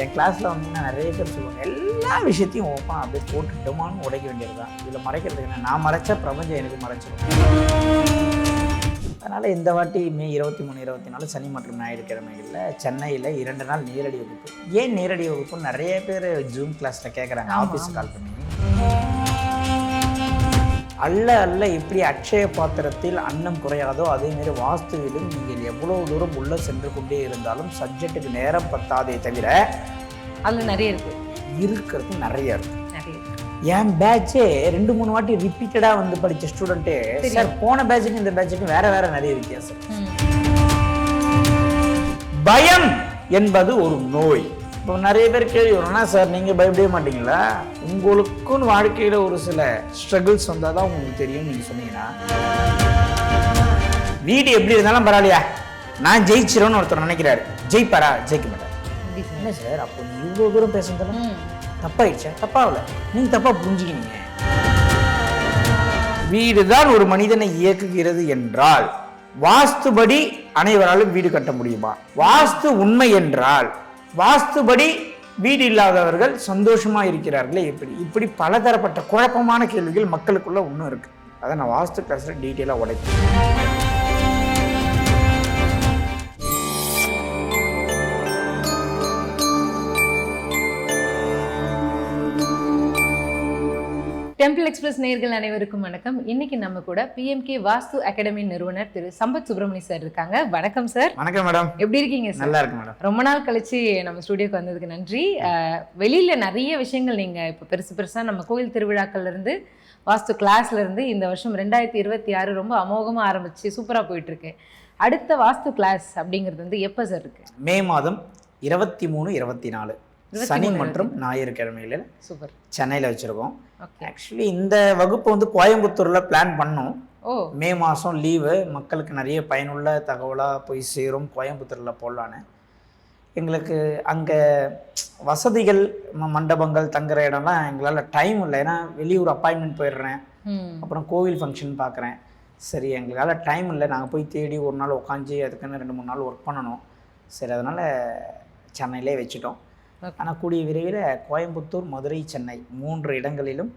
என் கிளாஸில் வந்தீங்கன்னா நிறைய பேர் சொல்லுவாங்க, எல்லா விஷயத்தையும் ஓப்பனாக அப்படியே போட்டுட்டோமான்னு உடைக்க வேண்டியது தான். இதில் மறைக்கிறதுக்கு என்ன, நான் மறைச்சா பிரபஞ்சம் எனக்கு மறைச்சிடும். அதனால் இந்த வாட்டி மே 23, 24 சனி மற்றும் ஞாயிற்றுக்கிழமைகளில் சென்னையில் 2 நாள் நேரடி வகுப்பு. ஏன் நேரடி வகுப்புன்னு நிறைய பேர் ஜூம் கிளாஸில் கேட்குறாங்க, ஆஃபீஸுக்கு கால் பண்ணி. அல்ல அல்ல எப்படி அட்சய பாத்திரத்தில் அன்னம் குறையாதோ அதேமாரி வாஸ்துவிலும் நீங்கள் எவ்வளவு தூரம் உள்ள சென்று கொண்டே இருந்தாலும் சப்ஜெக்டுக்கு நேரம் பத்தாதே தவிர அதில் நிறைய இருக்கிறது நிறைய இருக்கு. என் பேட்சே 2-3 வாட்டி ரிப்பீட்டடாக வந்து படித்த ஸ்டூடெண்ட்டே சார் போன பேட்சுக்கு இந்த பேட்சுக்கு வேற வேற நிறைய வித்தியாசம். பயம் என்பது ஒரு நோய். இப்போ நிறைய பேர் கேள்வி வரும்னா, சார் நீங்கள் பயப்படவே மாட்டீங்களா? உங்களுக்குன்னு வாழ்க்கையில் ஒரு சில ஸ்ட்ரகிள்ஸ் வந்தால் தான் உங்களுக்கு தெரியும். நீங்கள் சொன்னீங்கன்னா வீடு எப்படி இருந்தாலும் பரவாயில்லையா, நான் ஜெயிச்சிருவேன்னு ஒருத்தர் நினைக்கிறாரு. ஜெயிப்பாரா? ஜெயிக்க மாட்டார். என்ன சார் அப்போ இவ்வளோ தூரம் பேசுறதுல தப்பாயிடுச்சா? தப்பாகல, நீங்கள் தப்பாக புரிஞ்சுக்கினீங்க. வீடு தான் ஒரு மனிதனை இயக்குகிறது என்றால் வாஸ்துபடி அனைவராலும் வீடு கட்ட முடியுமா? வாஸ்து உண்மை என்றால் வாஸ்துபடி வீடு இல்லாதவர்கள் சந்தோஷமா இருக்கிறார்களே எப்படி? இப்படி பலதரப்பட்ட குழப்பமான கேள்விகள் மக்களுக்குள்ள ஒன்றும் இருக்கு. அதை நான் வாஸ்து கிளாஸ்ல டீட்டெயிலாக உடைப்பேன். டெம்பிள் எக்ஸ்பிரஸ் நேயர்கள் அனைவருக்கும் வணக்கம். இன்னைக்கு நம்ம கூட PMK வாஸ்து அகாடமி நிறுவனர் திரு சம்பத் சுப்பிரமணி சார் இருக்காங்க. வணக்கம் சார். வணக்கம் மேடம். எப்படி இருக்கீங்க சார்? நல்லா இருக்கு மேடம். ரொம்ப நாள் கழிச்சு நம்ம ஸ்டுடியோக்கு வந்ததுக்கு நன்றி. வெளியில நிறைய விஷயங்கள் நீங்க இப்போ பெருசா நம்ம கோயில் திருவிழாக்கள்ல இருந்து வாஸ்து கிளாஸ்ல இருந்து இந்த வருஷம் 2026 ரொம்ப அமோகமா ஆரம்பிச்சு சூப்பரா போயிட்டு இருக்கு. அடுத்த வாஸ்து கிளாஸ் அப்படிங்கிறது வந்து எப்ப சார் இருக்கு? மே மாதம் 23, 24 சனி மற்றும் ஞாயிற்றுக்கிழமையில சூப்பர் சென்னையில் வச்சிருக்கோம். ஆக்சுவலி இந்த வகுப்பு வந்து கோயம்புத்தூர்ல பிளான் பண்ணோம். மே மாதம் லீவு, மக்களுக்கு நிறைய பயனுள்ள தகவலாக போய் சேரும், கோயம்புத்தூரில் போடலான்னு. எங்களுக்கு அங்கே வசதிகள், மண்டபங்கள், தங்குற இடம்லாம் எங்களால் டைம் இல்லை. ஏன்னா வெளியூர் அப்பாயின்மெண்ட் போயிடுறேன், அப்புறம் கோவில் ஃபங்க்ஷன் பார்க்குறேன். சரி எங்களால் டைம் இல்லை, நாங்கள் போய் தேடி ஒரு நாள் உட்காந்து அதுக்குன்னு 2-3 நாள் ஒர்க் பண்ணணும். சரி அதனால் சென்னையிலே வச்சுட்டோம். ஆனால் கூடிய விரைவில் கோயம்புத்தூர், மதுரை, சென்னை 3 இடங்களிலும்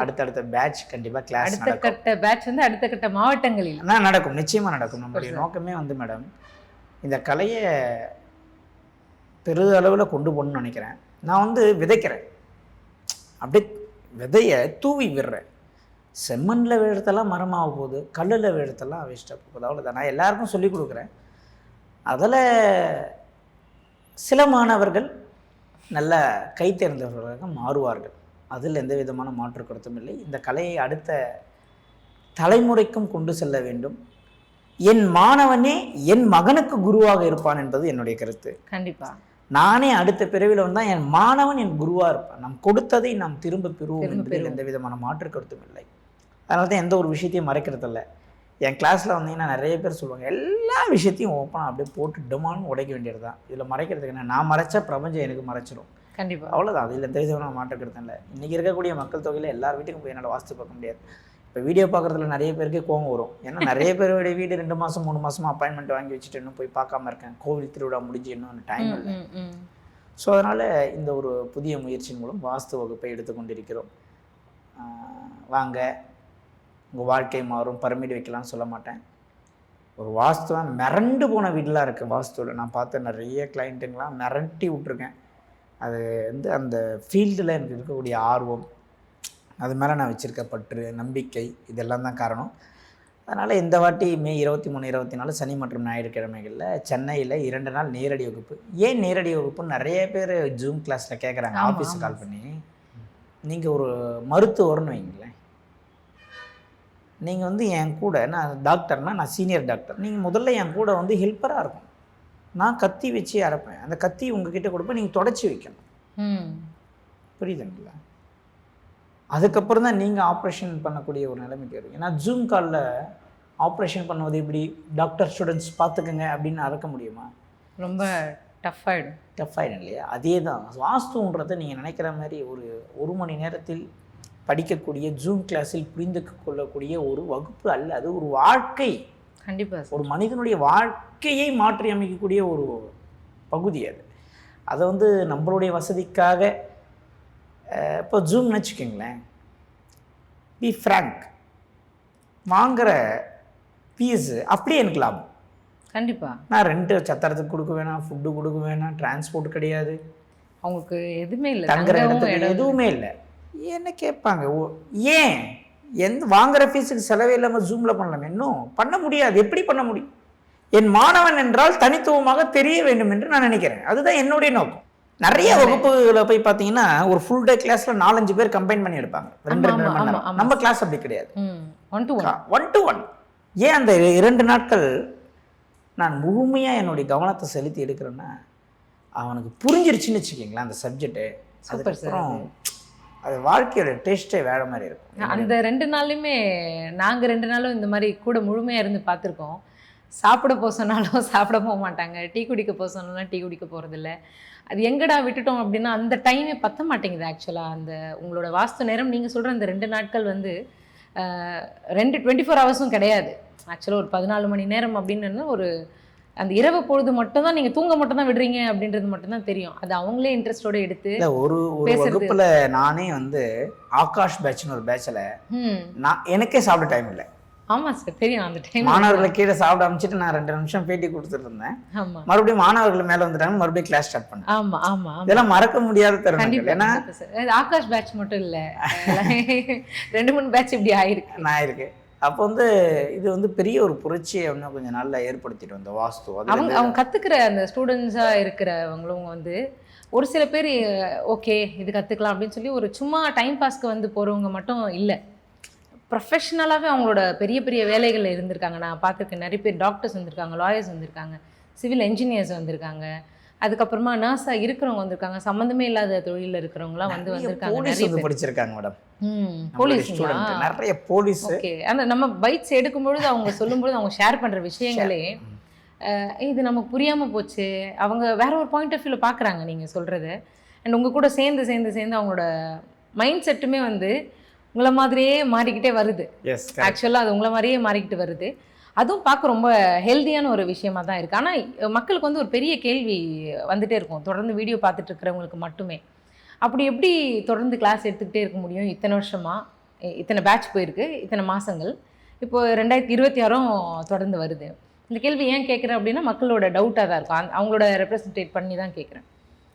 அடுத்தடுத்த பேட்ச் கண்டிப்பாக கிளாஸ் அடுத்த கட்ட பேட்ச் வந்து அடுத்த கட்ட மாவட்டங்களில் நடக்கும். நிச்சயமாக நடக்கும். நம்மளுடைய நோக்கமே வந்து மேடம் இந்த கலையை பெருதளவில் கொண்டு போகணும்னு நினைக்கிறேன். நான் வந்து விதைக்கிறேன், அப்படியே விதையை தூவி விடுறேன். செம்மண்ணில் விழுத்தெல்லாம் மரமாக போகுது, கல்லில் விழுத்தெல்லாம் வேஸ்ட்டாக போகுது, அவ்வளோதான். நான் எல்லாருக்கும் சொல்லிக் கொடுக்குறேன். அதில் சில மாணவர்கள் நல்ல கை தேர்ந்தவர்களாக மாறுவார்கள், அதில் எந்த விதமான மாற்று கருத்தும் இல்லை. இந்த கலையை அடுத்த தலைமுறைக்கும் கொண்டு செல்ல வேண்டும். என் மாணவனே என் மகனுக்கு குருவாக இருப்பான் என்பது என்னுடைய கருத்து. கண்டிப்பா நானே அடுத்த பிறவியில் வந்தால் என் மாணவன் என் குருவாக இருப்பான். நாம் கொடுத்ததை நாம் திரும்ப பெறுவோம் என்பதில் எந்த விதமான மாற்று கருத்தும் இல்லை. அதனால தான் எந்த ஒரு விஷயத்தையும் மறைக்கிறது இல்லை. என் கிளாஸில் வந்தீங்கன்னா நிறைய பேர் சொல்லுவாங்க, எல்லா விஷயத்தையும் ஓப்பனாக அப்படியே போட்டு டொமான்னு உடைக்க வேண்டியது தான். இதில் மறைக்கிறதுக்கு என்ன, நான் மறைச்சா பிரபஞ்சம் எனக்கு மறைச்சிடும். கண்டிப்பாக அவ்வளோதான். அதில் எந்த விதமான மாற்றக்கிறது இல்லை. இன்றைக்கி இருக்கக்கூடிய மக்கள் தொகையில் எல்லார் வீட்டுக்கும் போய் என்னால் வாஸ்து பார்க்க முடியாது. இப்போ வீடியோ பார்க்குறதுல நிறைய பேருக்கே கோவம் வரும். ஏன்னா நிறைய பேருடைய வீடு 2 மாதம் 3 மாதமாக அப்பாயின்மெண்ட் வாங்கி வச்சுட்டு இன்னும் போய் பார்க்காம இருக்கேன். கோவில் திருவிழா முடிஞ்சு இன்னும் டைம் இல்லை. ஸோ அதனால் இந்த ஒரு புதிய முயற்சியின் மூலம் வாஸ்து வகுப்பை எடுத்துக்கொண்டிருக்கிறோம். வாங்க, உங்கள் வாழ்க்கை மாறும். பரமிடு வைக்கலாம்னு சொல்ல மாட்டேன். ஒரு வாஸ்துவாக மிரண்டு போன வீடெலாம் இருக்குது. வாஸ்துவில் நான் பார்த்த நிறைய கிளைண்ட்டுங்களாம் மிரட்டி விட்ருக்கேன். அது வந்து அந்த ஃபீல்டில் எனக்கு இருக்கக்கூடிய ஆர்வம், அது மேலே நான் வச்சுருக்க பற்று, நம்பிக்கை, இதெல்லாம் தான் காரணம். அதனால் இந்த வாட்டி மே 23, 24 சனி மற்றும் ஞாயிற்றுக்கிழமைகளில் சென்னையில் 2 நாள் நேரடி வகுப்பு. ஏன் நேரடி வகுப்புன்னு நிறைய பேர் ஜூம் கிளாஸில் கேட்குறாங்க, ஆஃபீஸுக்கு கால் பண்ணி. நீங்கள் ஒரு மருத்துவர்னு வைங்களேன், நீங்கள் வந்து என் கூட, நான் டாக்டர்னால் நான் சீனியர் டாக்டர், நீங்கள் முதல்ல என் கூட வந்து ஹெல்ப்பராக இருக்கும். நான் கத்தி வச்சு அரைப்பேன், அந்த கத்தி உங்ககிட்ட கொடுப்பேன், நீங்கள் தொடச்சி வைக்கணும். புரியுதுங்களா? அதுக்கப்புறம் தான் நீங்கள் ஆப்ரேஷன் பண்ணக்கூடிய ஒரு நிலைமைக்கு வரும். ஏன்னா ஜூம் காலில் ஆப்ரேஷன் பண்ணுவது எப்படி, டாக்டர் ஸ்டூடெண்ட்ஸ் பார்த்துக்குங்க அப்படின்னு அறக்க முடியுமா? ரொம்ப டஃப் ஆகிடும் இல்லையா? அதே தான் வாஸ்துன்றதை நீங்கள் நினைக்கிற மாதிரி ஒரு மணி நேரத்தில் படிக்கக்கூடிய ஜூம் கிளாஸில் புரிந்து கொள்ளக்கூடிய ஒரு வகுப்பு அல்ல. அது ஒரு வாழ்க்கை. கண்டிப்பாக ஒரு மனிதனுடைய வாழ்க்கையை மாற்றி அமைக்கக்கூடிய ஒரு பகுதி அது. அதை வந்து நம்மளுடைய வசதிக்காக இப்போ ஜூம்னு வச்சுக்கோங்களேன், பி ஃப்ராங்க், வாங்குகிற ஃபீஸு அப்படியே எனக்கு லாபம். கண்டிப்பாக. நான் ரெண்ட்டு சத்திரத்துக்கு கொடுக்க வேணாம், ஃபுட்டு கொடுக்க வேணாம், டிரான்ஸ்போர்ட் கிடையாது, அவங்களுக்கு எதுவுமே இல்லை, தங்குற இடத்துக்கு எதுவுமே இல்லை. என்ன கேட்பாங்க, ஏன் வாங்குற ஃபீஸுக்கு செலவே இல்லாமல் ஜூமில் பண்ணலாம்? இன்னும் பண்ண முடியாது. எப்படி பண்ண முடியும்? என் மாணவன் என்றால் தனித்துவமாக தெரிய வேண்டும் என்று நான் நினைக்கிறேன். அதுதான் என்னுடைய நோக்கம். நிறைய வகுப்புகளை போய் பார்த்தீங்கன்னா ஒரு ஃபுல் டே கிளாஸில் 4-5 பேர் கம்பைன் பண்ணி எடுப்பாங்க, 2-2 மணி நேரம். நம்ம கிளாஸ் அப்படி கிடையாது, 1 to 1. ஏன் அந்த 2 நாட்கள் நான் முழுமையாக என்னுடைய கவனத்தை செலுத்தி எடுக்கிறேன்னா, அவனுக்கு புரிஞ்சிருச்சுன்னு வச்சுக்கிங்களேன் அந்த சப்ஜெக்டு. அதுக்கப்புறம் அது வாழ்க்கையோட டேஸ்ட்டே வேற மாதிரி இருக்கும். அந்த 2 நாளுமே நாங்கள் 2 நாளும் இந்த மாதிரி கூட முழுமையாக இருந்து பார்த்துருக்கோம். சாப்பிட போக சொன்னாலும் சாப்பிட போக மாட்டாங்க, டீ குடிக்க போக சொன்னாலும் டீ குடிக்க போகிறதில்ல. அது எங்கடா விட்டுட்டோம் அப்படின்னா அந்த டைமே பற்ற மாட்டேங்குது. ஆக்சுவலாக அந்த உங்களோட வாஸ்து நேரம் நீங்கள் சொல்கிற அந்த 2 நாட்கள் வந்து 24 ஹவர்ஸும் கிடையாது. ஆக்சுவலாக ஒரு 14 மணி நேரம் அப்படின்னு ஒரு அந்த இரவு பொழுது மட்டும் தான் நீங்கள் தூங்க மட்டும் தான் விடுறீங்க அப்படின்றது மட்டும்தான் தெரியும். அது அவங்களே இன்ட்ரெஸ்டோட எடுத்து ஒரு வகுப்புல நானே வந்து ஆகாஷ் பேட்ச்னு ஒரு பேட்ச்ல எனக்கே சாப்பிட டைம் இல்லை. ஆமாம் சார், தெரியும். அந்த டைம் மாணவர்களை கீழே சாப்பிட அமைச்சிட்டு நான் 2 நிமிஷம் பேட்டி கொடுத்துட்டு இருந்தேன். மறுபடியும் மாணவர்கள் மேலே வந்துட்டாங்க, மறுபடியும் கிளாஸ் ஸ்டார்ட் பண்ணேன். ஆமாம் ஆமாம், இதெல்லாம் மறக்க முடியாத தருணங்கள். ஏன்னா ஆகாஷ் பேட்ச் மட்டும் இல்லை, 2-3 பேட்ச் இப்படி ஆயிருக்கு. அப்போ வந்து இது வந்து பெரிய ஒரு புரட்சியை இன்னும் கொஞ்சம் நாள்ல ஏற்படுத்திட்டு வந்த வாஸ்து. அவங்க கத்துக்கிற அந்த ஸ்டூடெண்ட்ஸா இருக்கிறவங்களும் வந்து ஒரு சில பேர் ஓகே இது கத்துக்கலாம் அப்படின்னு சொல்லி ஒரு சும்மா டைம் பாஸ்க்கு வந்து போறவங்க மட்டும் இல்லை, ப்ரொஃபஷ்னலாகவே அவங்களோட பெரிய பெரிய வேலைகளில் இருந்திருக்காங்க. நான் பார்த்துருக்கேன், நிறைய பேர் டாக்டர்ஸ் வந்திருக்காங்க, லாயர்ஸ் வந்திருக்காங்க, சிவில் என்ஜினியர்ஸ் வந்திருக்காங்க, அதுக்கப்புறமா நர்ஸாக இருக்கிறவங்க வந்திருக்காங்க, சம்மந்தமே இல்லாத தொழிலில் இருக்கிறவங்களாம் வந்திருக்காங்க. நிறைய பேர் படிச்சிருக்காங்க மேடம். போலீஸ் நிறைய போலீஸ். ஓகே, அந்த நம்ம பைட்ஸ் எடுக்கும்பொழுது அவங்க சொல்லும்பொழுது அவங்க ஷேர் பண்ணுற விஷயங்களே இது நமக்கு புரியாமல் போச்சு. அவங்க வேற ஒரு பாயிண்ட் ஆஃப் வியூவில் பார்க்குறாங்க நீங்கள் சொல்கிறது. அண்ட் உங்கள் கூட சேர்ந்து அவங்களோட மைண்ட் செட்டுமே வந்து உங்களை மாதிரியே மாறிக்கிட்டே வருது. ஆக்சுவலாக அது உங்களை மாதிரியே மாறிக்கிட்டு வருது. அதுவும் பார்க்க ரொம்ப ஹெல்த்தியான ஒரு விஷயமா தான் இருக்குது. ஆனால் மக்களுக்கு வந்து ஒரு பெரிய கேள்வி வந்துகிட்டே இருக்கும், தொடர்ந்து வீடியோ பார்த்துட்டு இருக்கிறவங்களுக்கு மட்டுமே. அப்படி எப்படி தொடர்ந்து கிளாஸ் எடுத்துக்கிட்டே இருக்க முடியும்? இத்தனை வருஷமாக, இத்தனை பேட்ச் போயிருக்கு, இத்தனை மாதங்கள், இப்போது 2026 தொடர்ந்து வருது. இந்த கேள்வி ஏன் கேட்குறேன் அப்படின்னா மக்களோட டவுட்டாக தான் இருக்கும், அவங்களோட ரெப்ரசன்டேட் பண்ணி தான் கேட்குறேன்.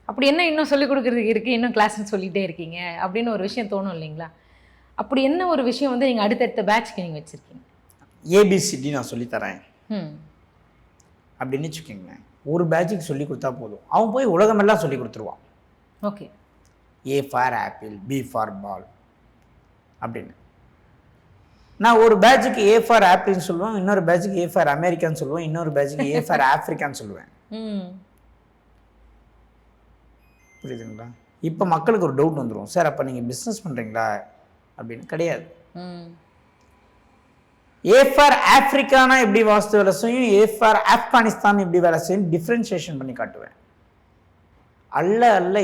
அப்படி என்ன இன்னும் சொல்லிக் கொடுக்குறதுக்கு இருக்குது, இன்னும் கிளாஸ்ன்னு சொல்லிகிட்டே இருக்கீங்க அப்படின்னு ஒரு விஷயம் தோணும் இல்லைங்களா? அப்படி என்ன ஒரு விஷயம் வந்து நீங்கள் அடுத்தடுத்த பேட்ச்க்கு நீங்கள் வச்சுருக்கீங்க? ஏபிசிடி நான் சொல்லித்தரேன் அப்படின்னு வச்சுக்கோங்க. ஒரு பேட்சுக்கு சொல்லி கொடுத்தா போதும், அவன் போய் உலகமெல்லாம் சொல்லி கொடுத்துருவான். Okay, A for apple, B for ball அப்படின்னு. நான் ஒரு பேட்சுக்கு ஏ ஃபார் ஆப்பிள்னு சொல்லுவேன், இன்னொரு பேட்சுக்கு ஏ ஃபார் அமெரிக்கான்னு சொல்லுவேன், இன்னொரு பேட்சுக்கு ஏ ஃபார் ஆஃப்ரிக்கான்னு சொல்லுவேன். புரியுதுங்களா? இப்போ மக்களுக்கு ஒரு டவுட் வந்துடும், சார் அப்போ நீங்கள் பிஸ்னஸ் பண்ணுறீங்களா அப்படின்னு. கிடையாது. ஏ ஃபார் ஆஃப்ரிக்கானா எப்படி வாஸ்து வேலை செய்யும், ஏ ஃபார் ஆப்கானிஸ்தான் எப்படி வேலை செய்யும், டிஃப்ரென்சியேஷன் பண்ணி காட்டுவேன். அல்ல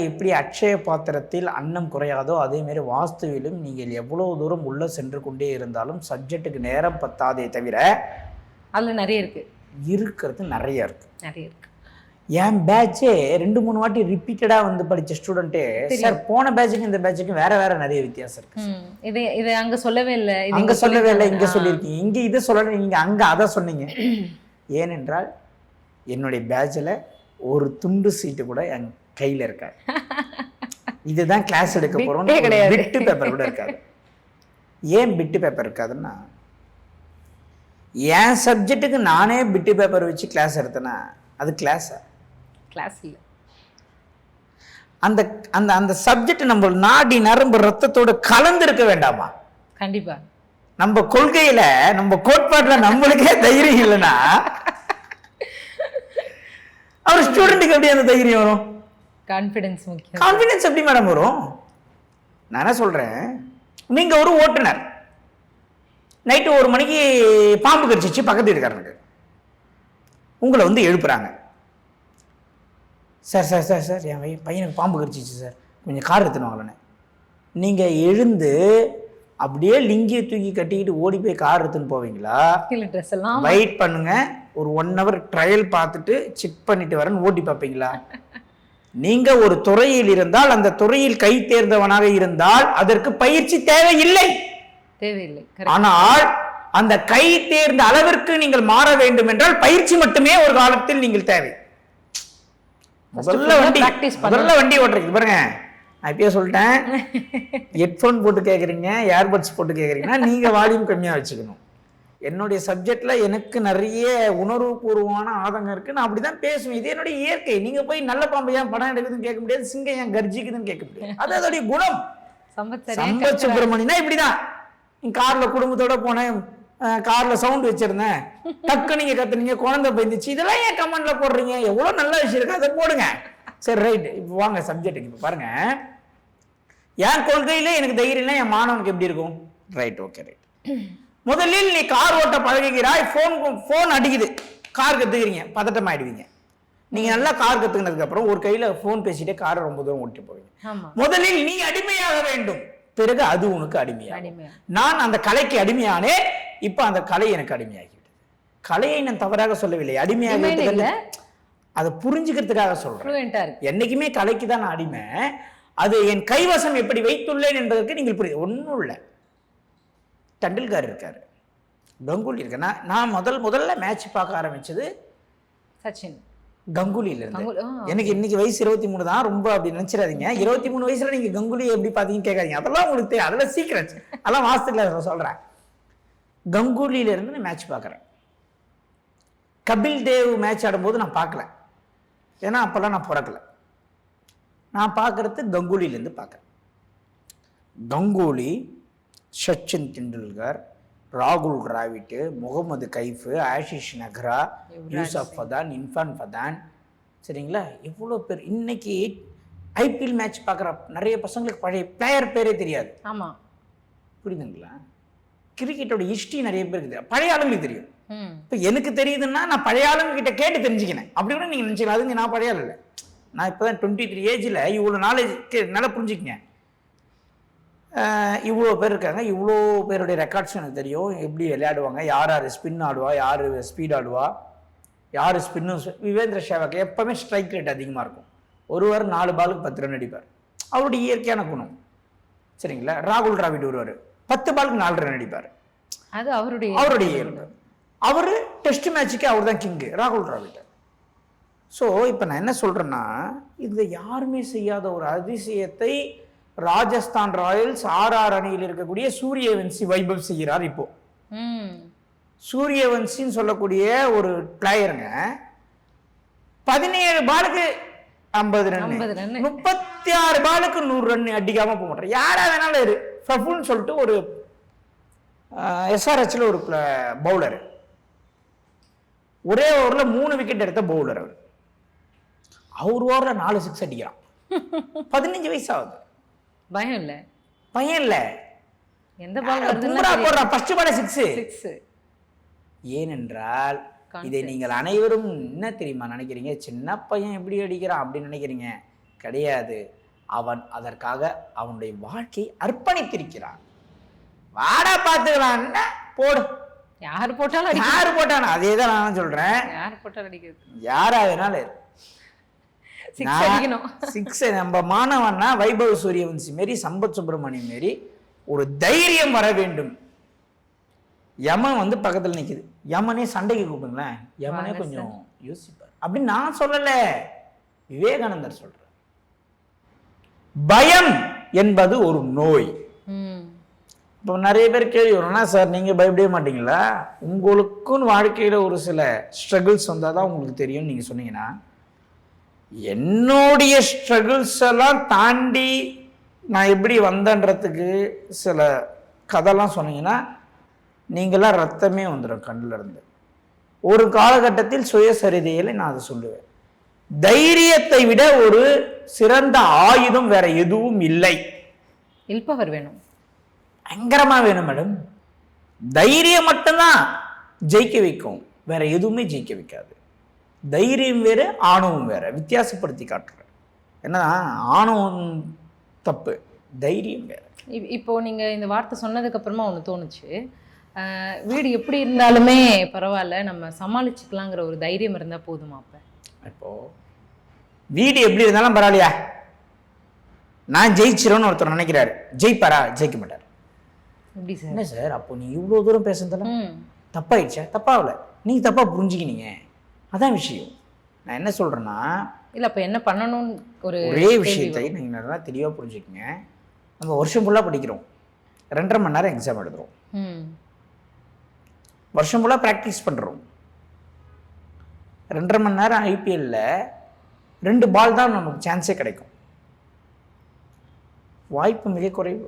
எப்படி அட்சய பாத்திரத்தில் அன்னம் குறையாதோ அதேமாரி வாஸ்துவிலும் நீங்கள் எவ்வளோ தூரம் உள்ளே சென்று கொண்டே இருந்தாலும் சப்ஜெக்டுக்கு நேரம் பத்தாதே தவிர அதில் நிறைய இருக்கிறது நிறைய இருக்குது. என் பேட்சே 2-3 வாட்டி ரிப்பீட்டடாக வந்து படித்த ஸ்டூடெண்ட்டே சார் போன பேட்சுக்கு இந்த பேட்சுக்கு வேற நிறைய வித்தியாசம் இருக்கு. இது அங்கே சொல்லவே இல்லை, இங்கே சொல்லியிருக்கீங்க, இங்கே இதை சொல்லலை, நீங்கள் அங்கே அதை சொன்னீங்க. ஏனென்றால் என்னுடைய பேட்சில் ஒரு துண்டு சீட்டு கூட என் கையில் இருக்காது. இதுதான் கிளாஸ் எடுக்க போகிறோம், பிட்டு பேப்பர் கூட இருக்காது. ஏன் பிட்டு பேப்பர் இருக்காதுன்னா, என் சப்ஜெக்ட்டுக்கு நானே பிட்டு பேப்பர் வச்சு கிளாஸ் எடுத்தேன்னா அது கிளாஸ் இல்லை. அந்த அந்த அந்த சப்ஜெக்ட் நம்ம நாடி நரம்பு ரத்தத்தோட கலந்து இருக்க வேண்டாமா? கண்டிப்பா. நம்ம கொள்கையில நம்ம கோட்பாட்டுல நம்மளுக்கே தைரியம் இல்லைன்னா அவர் ஸ்டூடெண்ட்டுக்கு எப்படி அந்த தைரியம் வரும்? கான்ஃபிடன்ஸ் முக்கியம். கான்ஃபிடன்ஸ் எப்படி மேடம் வரும்? நான் என்ன சொல்றேன், நீங்க ஒரு ஓட்டுநர், நைட்டு 1 மணிக்கு பாம்பு கடிச்சிச்சு பக்கத்து வீட்டுக்காரனுக்கு, உங்களை வந்து எழுப்புறாங்க, சார் சார் சார் சார் என் பையனுக்கு பாம்பு கடிச்சிச்சு சார், கொஞ்சம் கார் எடுத்துன்னு வாங்கலன்னு. நீங்கள் எழுந்து அப்படியே லிங்கியை தூக்கி கட்டிக்கிட்டு ஓடி போய் கார் எடுத்துன்னு போவீங்களா? ட்ரெஸ் எல்லாம் வெயிட் பண்ணுங்க, ஒரு 1 hour ட்ரையல் பார்த்துட்டு செக் பண்ணிட்டு வரேன்னு ஓட்டி பார்ப்பீங்களா? நீங்க ஒரு துறையில் இருந்தால் அந்த துறையில் கை தேர்ந்தவனாக இருந்தால் அதற்கு பயிற்சி தேவையில்லை. ஆனால் அந்த கை தேர்ந்த அளவிற்கு நீங்கள் மாற வேண்டும் என்றால் பயிற்சி மட்டுமே ஒரு காலத்தில் நீங்கள் தேவை. முதல்ல வண்டி ஓட்டுறீங்க பாருங்க, நான் இப்பயே சொல்லிட்டேன், ஹெட்ஃபோன் போட்டு கேட்குறீங்க, ஏர்பட்ஸ் போட்டு கேட்குறீங்கன்னா நீங்க வால்யூம் கம்மியாக வச்சுக்கணும். என்னுடைய சப்ஜெக்ட்ல எனக்கு நிறைய உணர்வுபூர்வமான ஆதங்கம் இருக்கு, நான் அப்படிதான் பேசுவேன், இது என்னுடைய இயற்கை. நீங்க போய் நல்ல பாம்பு ஏன் படம் எடுக்குதுன்னு கேட்க முடியாது, சிங்கம் ஏன் கர்ஜிக்குதுன்னு கேட்க முடியாது, அது அதோடைய குணம். சம்பத் சுப்பிரமணியனா இப்படிதான். கார்ல குடும்பத்தோட போனேன், கார்ல சவுண்ட் வச்சிருந்தேன், டக்கு நீங்க கத்துனீங்க, குழந்தை பயந்துச்சு, இதெல்லாம் ஏன் கமெண்ட்ல போடுறீங்க, எவ்வளவு நல்ல விஷயம் இருக்கு அதை போடுங்க. சரி ரைட், இப்போ வாங்க சப்ஜெக்ட். இப்போ பாருங்க, என் கொள்கையில எனக்கு தைரியம்னா என் மாணவனுக்கு எப்படி இருக்கும்? Right, okay right. முதலில் நீ கார் ஓட்ட பழகுகிறாய், போன் அடிக்குது, கார் கத்துக்கிறீங்க, பதட்டம் ஆயிடுவீங்க. நீங்க நல்லா கார் கத்துக்கினதுக்கு அப்புறம் ஒரு கையில போன் பேசிட்டே காரை ரொம்ப தூரம் ஓட்டி போவீங்க. முதலில் நீ அடிமையாக வேண்டும், பிறகு அது உனக்கு அடிமையாக. நான் அந்த கலைக்கு அடிமையானே, இப்ப அந்த கலை எனக்கு அடிமையாகிவிட்டது. கலையை நான் தவறாக சொல்லவில்லை, அடிமையாக அதை புரிஞ்சுக்கிறதுக்காக சொல்றேன். என்னைக்குமே கலைக்கு தான் நான் அடிமை. அது என் கைவசம் எப்படி வைத்துள்ளேன் என்பதற்கு நீங்கள் புரியுது. ஒன்றும் இல்லை, டெண்டுல்கர் இருக்காரு, கங்குலி இருக்கு. நான் முதல்ல மேட்ச் பார்க்க ஆரம்பிச்சது சச்சின் கங்குலியில இருந்து. எனக்கு இன்னைக்கு வயசு 23 தான், ரொம்ப அப்படி நினைச்சிடாதீங்க. 23 வயசுல நீங்க கங்குலி எப்படி பாத்தீங்கன்னு கேட்காதீங்க, அதெல்லாம் உங்களுக்கு தெரியும், அதெல்லாம் சீக்கிரம், அதெல்லாம் வாஸ்துல சொல்றேன். கங்குலியில இருந்து நான் மேட்ச் பார்க்கறேன். கபில் தேவ் மேட்ச் ஆடும்போது நான் பார்க்கல, ஏன்னா அப்பெல்லாம் நான் பிறக்கல. நான் பார்க்கறது கங்குலியிலேருந்து பார்க்குறேன். கங்குலி, சச்சின் தெண்டுல்கர், ராகுல் டிராவிட், முகமது கைஃப், ஆஷிஷ் நக்ரா, யூசப் பதான், இர்ஃபான் பதான், சரிங்களா? இவ்வளோ பேர். இன்னைக்கு ஐபிஎல் மேட்ச் பார்க்குற நிறைய பசங்களுக்கு பழைய பிளேயர் பேரே தெரியாது. ஆமாம், புரியுதுங்களா? கிரிக்கெட்டோட ஹிஸ்ட்ரி நிறைய பேருக்கு தெரியும், பழைய ஆளுங்களுக்கு தெரியும். இப்போ எனக்கு தெரியுதுன்னா நான் பழைய ஆளுங்க கிட்ட கேட்டு தெரிஞ்சுக்கினேன். அப்படி கூட நீங்கள் நினச்சிக்கலாம், அதுங்க நான் பழைய ஆள் இல்லை, நான் இப்போ தான் 23 ஏஜில் இவ்வளோ நாலேஜ் நல்லா புரிஞ்சுக்கங்க. இவ்வளோ பேர் இருக்காங்க, இவ்வளோ பேருடைய ரெக்கார்ட்ஸ் எனக்கு தெரியும், எப்படி விளையாடுவாங்க, யார் யார் ஸ்பின் ஆடுவா, யார் ஸ்பீட் ஆடுவா, யார் ஸ்பின்னு. விவேந்திர சேவாக் எப்போவுமே ஸ்ட்ரைக் ரேட் அதிகமாக இருக்கும், ஒருவர் 4 பாலுக்கு 10 ரன் அடிப்பார், அவருடைய இயற்கையான குணம், சரிங்களா? ராகுல் டிராவிட் ஒருவர் 10 பாலுக்கு 4 ரன் அடிப்பார், அது அவருடைய இயல்பு. அவர் டெஸ்ட் மேட்சுக்கு அவர் தான் கிங்கு, ராகுல் டிராவிட். ஸோ இப்போ நான் என்ன சொல்கிறேன்னா, இந்த யாருமே செய்யாத ஒரு அதிசயத்தை ராஜஸ்தான் ராயல்ஸ் RR அணியில் இருக்கக்கூடிய சூரியவன்சி வைபவ் செய்கிறார். இப்போ சூரியவன்சின்னு சொல்லக்கூடிய ஒரு பிளேயருங்க 17 பாலுக்கு 50 ரன், 36 பாலுக்கு 100 ரன் அடிக்காம போக மாட்டார். யாரா வேணாலும் இரு, ஃபஃபுன்னு சொல்லிட்டு ஒரு SRHல ஒரு பவுலர், ஒரே ஓவரில் 3 விக்கெட் எடுத்த பவுலர். அவர் ஓவரில் 4 6 அடிக்கிறான். 15 வயசு ஆகுது. பயம் இல்லை, பயம் இல்லை, எந்த பால் போடுறான், ஃபர்ஸ்ட் பால் 6. ஏனென்றால் இதை நீங்கள் அனைவரும் என்ன தெரியுமா நினைக்கிறீங்க, சின்ன பையன் எப்படி அடிக்கிறான் அப்படின்னு நினைக்கிறீங்க. கிடையாது, அவன் அதற்காக அவனுடைய வாழ்க்கையை அர்ப்பணித்திருக்கிறான். வாடா பார்த்துக்கலாம், போடு, யார் போட்டாலும் அதே தான் நான் சொல்றேன், யார் போட்டாலும் அடிக்கிறது, யாரா வேணாலும் 6. நம்ம மாணவன்னா வைபவ் சூரியவன்சி மாரி, சம்பத் சுப்பிரமணியம் மாரி ஒரு தைரியம் வர வேண்டும். யமன் வந்து பக்கத்தில் நிற்குது, யமனே சண்டைக்கு கூப்பிடுங்களேன், யமனே கொஞ்சம் யோசிப்பார் அப்படின்னு நான் சொல்லல, விவேகானந்தர் சொல்ற. பயம் என்பது ஒரு நோய். இப்போ நிறைய பேர் கேள்வி வரும்னா, சார் நீங்கள் பயப்படவே மாட்டீங்களா, உங்களுக்குன்னு வாழ்க்கையில் ஒரு சில ஸ்ட்ரகிள்ஸ் வந்தால் தான் உங்களுக்கு தெரியும் நீங்கள் சொன்னீங்கன்னா, என்னுடைய ஸ்ட்ரகிள்ஸ் எல்லாம் தாண்டி நான் எப்படி வந்தேன்றதுக்கு சில கதைலாம் சொன்னீங்கன்னா நீங்களாம் ரத்தமே வந்துடும் கண்ணில் இருந்து. ஒரு காலகட்டத்தில் சுயசரிதையில் நான் அதை சொல்லுவேன், தைரியத்தை விட ஒரு சிறந்த ஆயுதம் வேற எதுவும் இல்லை. இல்பவர் வேணும், பயங்கரமா வேணும் மேடம். தைரியம் மட்டும்தான் ஜெயிக்க வைக்கும், வேற எதுவுமே ஜெயிக்க வைக்காது. தைரியம் வேறு, ஆணவம் வேற, வித்தியாசப்படுத்தி காட்டுறேன். ஏன்னா ஆணவம் தப்பு, தைரியம் வேற. இப்போ நீங்க இந்த வார்த்தை சொன்னதுக்கு அப்புறமா ஒன்று தோணுச்சு, வீடு எப்படி இருந்தாலுமே பரவாயில்ல, நம்ம சமாளிச்சுக்கலாங்கிற ஒரு தைரியம் இருந்தால் போதுமா? அப்போ இப்போ வீடு எப்படி இருந்தாலும் பரவாயில்லையா, நான் ஜெயிச்சிரும்னு ஒருத்தர் நினைக்கிறாரு, ஜெயிப்பாரா? ஜெயிக்க மாட்டார். எப்படி சார்? என்ன சார் அப்போ நீ இவ்வளோ தூரம் பேசுறதுல தப்பாயிடுச்சா? தப்பாகல, நீங்க தப்பா புரிஞ்சுக்கினீங்க, அதான் விஷயம். நான் என்ன சொல்றேன்னா, இல்ல அப்ப என்ன பண்ணணும்னு ஒரே விஷயத்தை நீங்க நல்லா தெளிவா புரிஞ்சுக்கங்க. நம்ம வருஷம் ஃபுல்லா படிக்கிறோம், 2.5 மணி நேரம் எக்ஸாம் எழுதுறோம், வருஷம் ஃபுல்லா ப்ராக்டிஸ் பண்றோம். 2.5 மணி நேரம் ஐபிஎல்ல 2 பால் தான் நமக்கு சான்ஸே கிடைக்கும், வாய்ப்பு மிக குறைவு.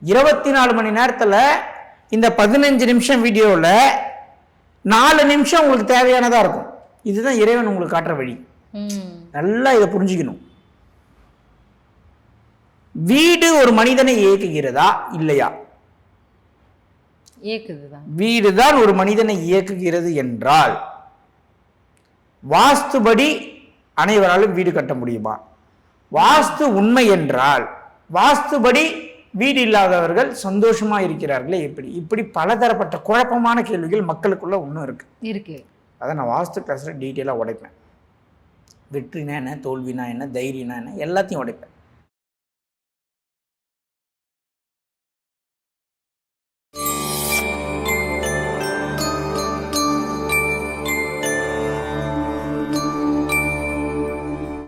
24 மணி நேரத்தில் இந்த 15 நிமிஷம் வீடியோவில் 4 நிமிஷம் உங்களுக்கு தேவையானதாக இருக்கும். இதுதான் இறைவன் உங்களுக்கு காட்டுற வழி. நல்லா இதை புரிஞ்சுக்கணும். வீடு ஒரு மனிதனை இயக்குகிறதா இல்லையா? இயக்குதுதான். வீடு தான் ஒரு மனிதனை இயக்குகிறது என்றால் வாஸ்துபடி அனைவராலும் வீடு கட்ட முடியுமா? வாஸ்து உண்மை என்றால் வாஸ்துபடி வீடு இல்லாதவர்கள் சந்தோஷமா இருக்கிறார்களே எப்படி? இப்படி பலதரப்பட்ட குழப்பமான கேள்விகள் மக்களுக்குள்ள ஒன்றும் இருக்கு. அதை நான் வாஸ்து கிளாஸ்ல டீட்டெயிலாக உடைப்பேன். வெற்றினா என்ன, தோல்வினா என்ன, தைரியனா என்ன, எல்லாத்தையும் உடைப்பேன்.